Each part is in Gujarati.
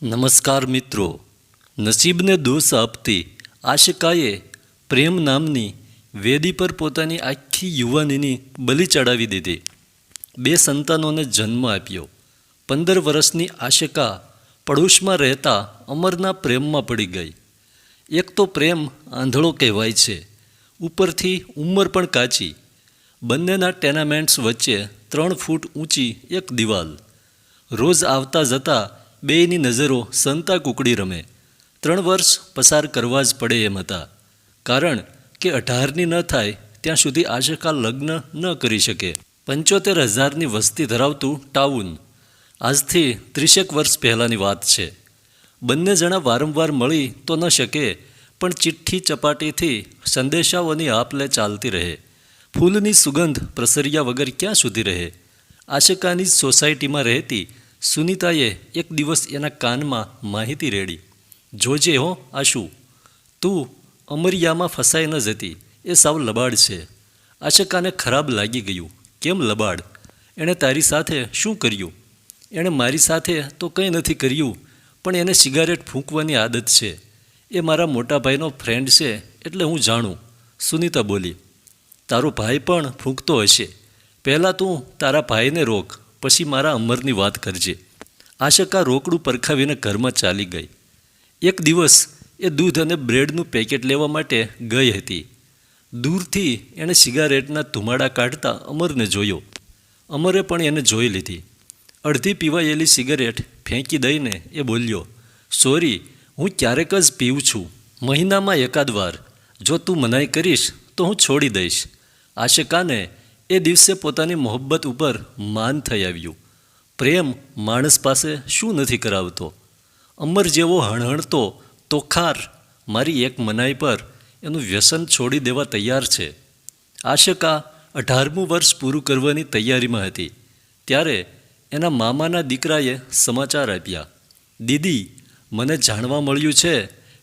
નમસ્કાર મિત્રો. નસીબને દોષ આપતી આશિકાએ પ્રેમ નામની વેદી પર પોતાની આખી યુવાનીની બલિ ચડાવી દીધી. 2 સંતાનોને જન્મ આપ્યો. 15 વર્ષની આશિકા પડોશમાં રહેતા અમરના પ્રેમમાં પડી ગઈ. એક તો પ્રેમ આંધળો કહેવાય છે, ઉપરથી ઉંમર પણ કાચી. બંનેના ટેનામેન્ટ્સ વચ્ચે 3 ફૂટ ઊંચી એક દિવાલ. રોજ આવતા જતા બેયની નજરો સંતા કુકડી રમે. 3 વર્ષ પસાર કરવા જ પડે એમ હતા, કારણ કે 18ની ન થાય ત્યાં સુધી આશિકા લગ્ન ન કરી શકે. 75,000ની વસ્તી ધરાવતું ટાઉન. આજથી 30 વર્ષ પહેલાંની વાત છે. બંને જણા વારંવાર મળી તો ન શકે, પણ ચિઠ્ઠી ચપાટીથી સંદેશાઓની આપ-લે ચાલતી રહે. ફૂલની સુગંધ પ્રસર્યા વગર ક્યાં સુધી રહે. આશિકાની જ સોસાયટીમાં રહેતી સુનીતાએ એક દિવસ એના કાનમાં માહિતી રેડી. જોજે હો આશુ, તું અમરિયામાં ફસાઈ ન જતી, એ સાવ લબાડ છે. આશિકાને ખરાબ લાગી ગયું. કેમ લબાડ? એણે તારી સાથે શું કર્યું? એણે મારી સાથે તો કંઈ નથી કર્યું, પણ એને સિગારેટ ફૂંકવાની આદત છે. એ મારા મોટા ભાઈનો ફ્રેન્ડ છે એટલે હું જાણું, સુનીતા બોલી. તારો ભાઈ પણ ફૂંકતો હશે. પહેલાં તું તારા ભાઈને રોક, પછી મારા અમરની વાત કરજે. આશિકા રોકડું પરખાવીને ઘરમાં ચાલી ગઈ. એક દિવસ એ દૂધ અને બ્રેડનું પેકેટ લેવા માટે ગઈ હતી. દૂરથી એણે સિગારેટના ધુમાડા કાઢતા અમરને જોયો. અમરે પણ એને જોઈ લીધી. અડધી પીવાયેલી સિગારેટ ફેંકી દઈને એ બોલ્યો, સોરી, હું ક્યારેક જ પીઉં છું, મહિનામાં એકાદ વાર. જો તું મનાઈ કરીશ તો હું છોડી દઈશ. આશિકાને એ દિવસે પોતાની મોહબ્બત ઉપર માન થઈ આવ્યું. પ્રેમ માણસ પાસે શું નથી કરાવતો. અમર જેવો હણહણતો તોખાર મારી એક મનાઈ પર એનું વ્યસન છોડી દેવા તૈયાર છે. આશિકા 18મું વર્ષ પૂરું કરવાની તૈયારીમાં હતી ત્યારે એના મામાના દીકરાએ સમાચાર આપ્યા, દીદી, મને જાણવા મળ્યું છે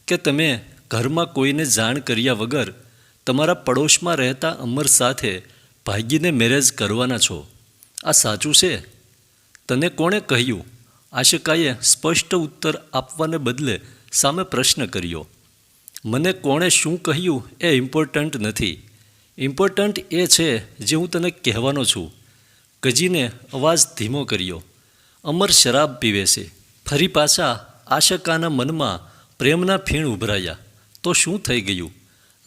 કે તમે ઘરમાં કોઈને જાણ કર્યા વગર તમારા પડોશમાં રહેતા અમર સાથે ભાગીને મેરેજ કરવાના છો. આ સાચું છે? તને કોણે કહ્યું? આશિકાએ સ્પષ્ટ ઉત્તર આપવાને બદલે સામે પ્રશ્ન કર્યો. મને કોણે શું કહ્યું એ ઇમ્પોર્ટન્ટ નથી. ઇમ્પોર્ટન્ટ એ છે જે હું તને કહેવાનો છું. કજીને અવાજ ધીમો કર્યો. અમર શરાબ પીવે છે. ફરી પાછા આશિકાના મનમાં પ્રેમના ફીણ ઉભરાયા. તો શું થઈ ગયું?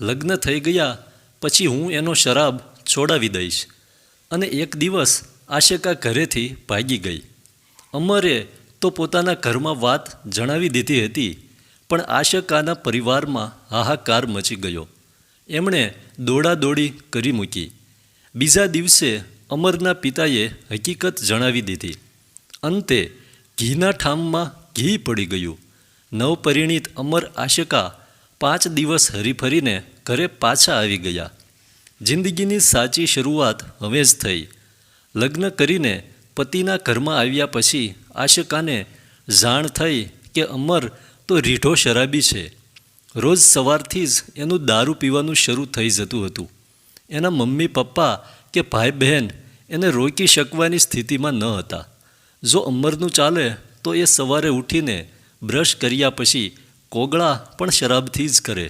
લગ્ન થઈ ગયા પછી હું એનો શરાબ છોડાવી દઈશ. અને એક દિવસ આશિકા ઘરેથી ભાગી ગઈ. અમરે તો પોતાના ઘરમાં વાત જણાવી દીધી હતી, પણ આશિકાના પરિવારમાં હાહાકાર મચી ગયો. એમણે દોડાદોડી કરી મૂકી. બીજા દિવસે અમરના પિતાએ હકીકત જણાવી દીધી. અંતે ઘીના ઠામમાં ઘી પડી ગયું. નવપરિણીત અમર આશિકા 5 દિવસ હરીફરીને ઘરે પાછા આવી ગયા. જિંદગીની સાચી શરૂઆત હવે જ થઈ. લગ્ન કરીને પતિના ઘરમાં આવ્યા પછી આશિકાને જાણ થઈ કે અમર તો રીઢો શરાબી છે. રોજ સવારથી જ એનું દારૂ પીવાનું શરૂ થઈ જતું હતું. એના મમ્મી પપ્પા કે ભાઈ બહેન એને રોકી શકવાની સ્થિતિમાં ન હતા. જો અમરનું ચાલે તો એ સવારે ઉઠીને બ્રશ કર્યા પછી કોગળા પણ શરાબથી જ કરે.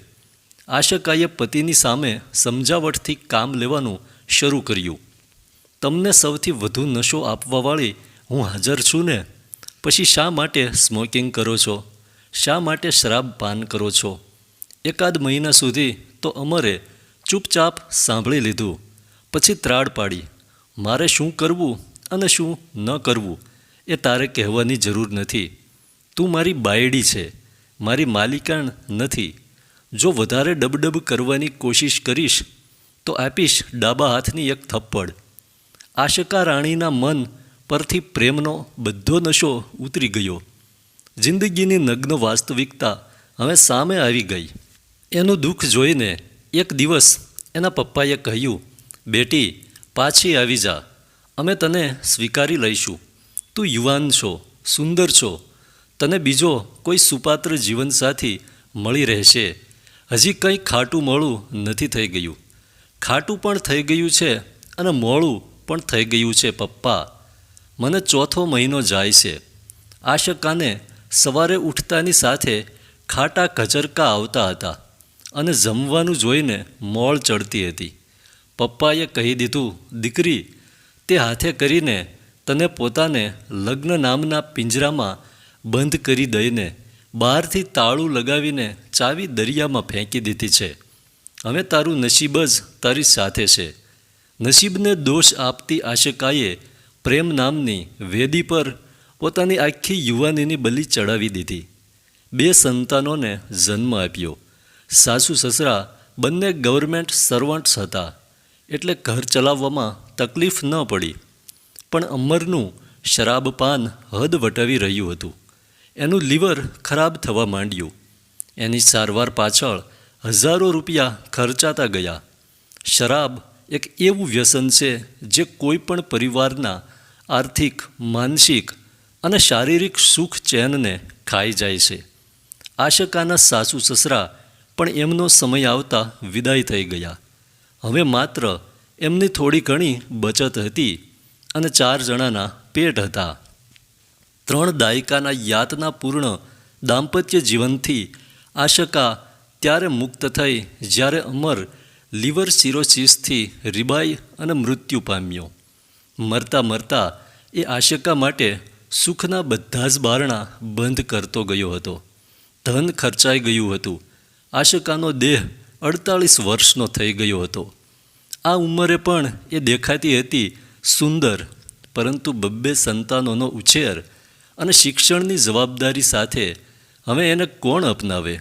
આશિકાએ પતિની સામે સમજાવટથી કામ લેવાનું શરૂ કર્યું. તમને સૌથી વધુ નશો આપવાવાળી હું હાજર છું ને, પછી શા માટે સ્મોકિંગ કરો છો? શા માટે શરાબ પાન કરો છો? એકાદ મહિના સુધી તો અમરે ચૂપચાપ સાંભળી લીધું. પછી ત્રાડ પાડી, મારે શું કરવું અને શું ન કરવું એ તારે કહેવાની જરૂર નથી. તું મારી બાયડી છે, મારી માલિકાણ નથી. જો વધારે ડબડબ કરવાની કોશિશ કરીશ તો આપીશ ડાબા હાથની એક થપ્પડ. આશિકા રાણીના મન પરથી પ્રેમનો બધો નશો ઉતરી ગયો. જિંદગીની નગ્ન વાસ્તવિકતા હવે સામે આવી ગઈ. એનું દુઃખ જોઈને એક દિવસ એના પપ્પાએ કહ્યું, બેટી, પાછી આવી જા. અમે તને સ્વીકારી લઈશું. તું યુવાન છો, સુંદર છો. તને બીજો કોઈ સુપાત્ર જીવનસાથી મળી રહેશે. હજી કંઈ ખાટું મોળું નથી થઈ ગયું. ખાટું પણ થઈ ગયું છે અને મોળું પણ થઈ ગયું છે પપ્પા. મને 4થો મહિનો જાય છે. આશિકાને સવારે ઉઠતાની સાથે ખાટા કચરકા આવતા હતા અને જમવાનું જોઈને મોળ ચડતી હતી. પપ્પાએ કહી દીધું, દીકરી, તે હાથે કરીને તને પોતાને લગ્ન નામના પિંજરામાં બંધ કરી દઈને બહારથી તાળું લગાવીને ચાવી દરિયામાં ફેંકી દીધી છે. હવે તારું નસીબ જ તારી સાથે છે. નસીબને દોષ આપતી આશિકાએ પ્રેમ નામની વેદી પર પોતાની આખી યુવાનીની બલિ ચડાવી દીધી. 2 સંતાનોને જન્મ આપ્યો. સાસુ સસરા બંને ગવર્મેન્ટ સર્વન્ટ્સ હતા, એટલે ઘર ચલાવવામાં તકલીફ ન પડી. પણ અમરનું શરાબપાન હદ વટાવી રહ્યું હતું. એનું લીવર ખરાબ થવા માંડ્યું. એની સારવાર પાછળ હજારો રૂપિયા ખર્ચાતા ગયા. શરાબ એક એવું વ્યસન છે જે કોઈ પણ પરિવારના આર્થિક, માનસિક અને શારીરિક સુખ ચેનને ખાઈ જાય છે. આશિકાના સાસુ સસરા પણ એમનો સમય આવતા વિદાય થઈ ગયા. હવે માત્ર એમની થોડી ઘણી બચત હતી અને 4 જણાના પેટ હતા. 3 દાયકાના યાતનાપૂર્ણ દાંપત્ય જીવનથી આશિકા ત્યારે મુક્ત થઈ જ્યારે અમર લીવર સિરોસિસથી રીબાઈ અને મૃત્યુ પામ્યો. મરતા મરતા એ આશિકા માટે સુખના બધા જ બારણા બંધ કરતો ગયો હતો. ધન ખર્ચાઈ ગયું હતું. આશિકાનો દેહ 48 વર્ષનો થઈ ગયો હતો. આ ઉંમરે પણ એ દેખાતી હતી સુંદર, પરંતુ 2 સંતાનોનો ઉછેર અને શિક્ષણની જવાબદારી સાથે હવે એને કોણ અપનાવે?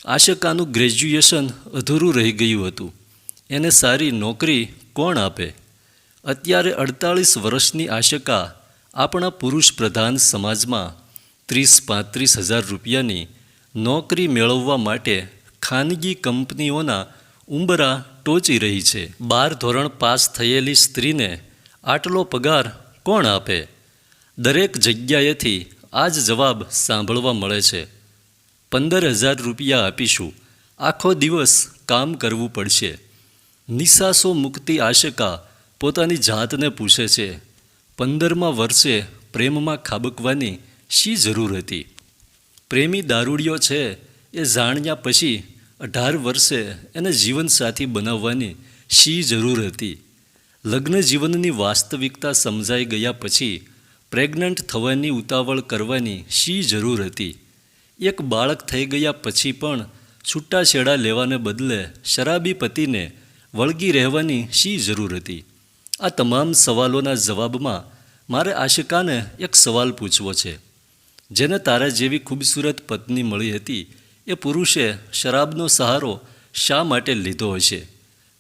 આશિકાનું ગ્રેજ્યુએશન અધૂરું રહી ગયું હતું. એને સારી નોકરી કોણ આપે? અત્યારે 48 વર્ષની આશિકા આપણા પુરુષ પ્રધાન સમાજમાં 30-35 હજાર રૂપિયાની નોકરી મેળવવા માટે ખાનગી કંપનીઓના ઉંબરા ટોચી રહી છે. 12 ધોરણ પાસ થયેલી સ્ત્રીને આટલો પગાર કોણ આપે? દરેક જગ્યાએથી આ જ જવાબ સાંભળવા મળે છે. 15,000 રૂપિયા આપીશું, આખો દિવસ કામ કરવું પડશે. નિસાસો મુક્તિ આશિકા પોતાની જાતને પૂછે છે, 15મા વર્ષે પ્રેમમાં ખાબકવાની શી જરૂર હતી? પ્રેમી દારૂડિયો છે એ જાણ્યા પછી 18 વર્ષે એને જીવનસાથી બનાવવાની શી જરૂર હતી? લગ્ન જીવનની વાસ્તવિકતા સમજાઈ ગયા પછી પ્રેગ્નન્ટ થવાની ઉતાવળ કરવાની શી જરૂર હતી? એક બાળક થઈ ગયા પછી પણ છૂટાછેડા લેવાને બદલે શરાબી પતિને વળગી રહેવાની શી જરૂર હતી? આ તમામ સવાલોના જવાબમાં મારે આશિકાને એક સવાલ પૂછવો છે. જેને તારા જેવી ખૂબસૂરત પત્ની મળી હતી એ પુરુષે શરાબનો સહારો શા માટે લીધો હશે?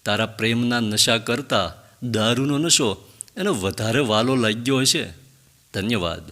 તારા પ્રેમના નશા કરતાં દારૂનો નશો એનો વધારે વાલો લાગ્યો હશે. ધન્યવાદ.